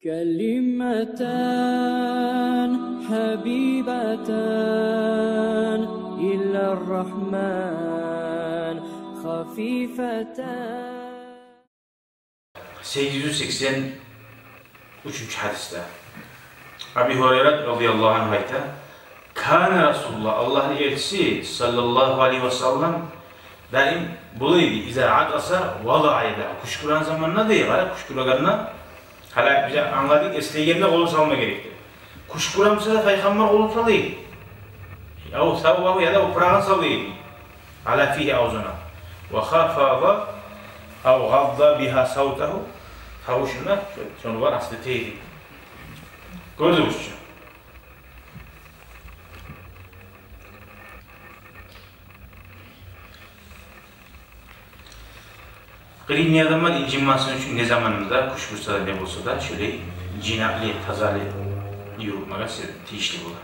كلمتان حبيبتان إلى الرحمن خفيفتان. 883. hadiste Abi Hureyre radıyallahu anh ayta Kâne Resulullah Allah'ın elçisi sallallahu aleyhi ve sellem daim buluydu. İzâ adasa vada'ayla kuşkuran zamanına değil. Kuşkuralarına hala bize anladık esneğinde kolu salma gerektir. Kuşkuramsa da peygamber kolu salıydı. Ya savvahu ya da uprağın salıydı. Hala fihi avzuna. Ve khafâza av gadda biha savtahu tavuşunda sonu var aslında teydi. Gördünüz mü? Kırık adamlar incinmasının için ne zamanında kuş vursa da ne bulsa da şöyle cinakli, tazali yürütmeye tişli bular.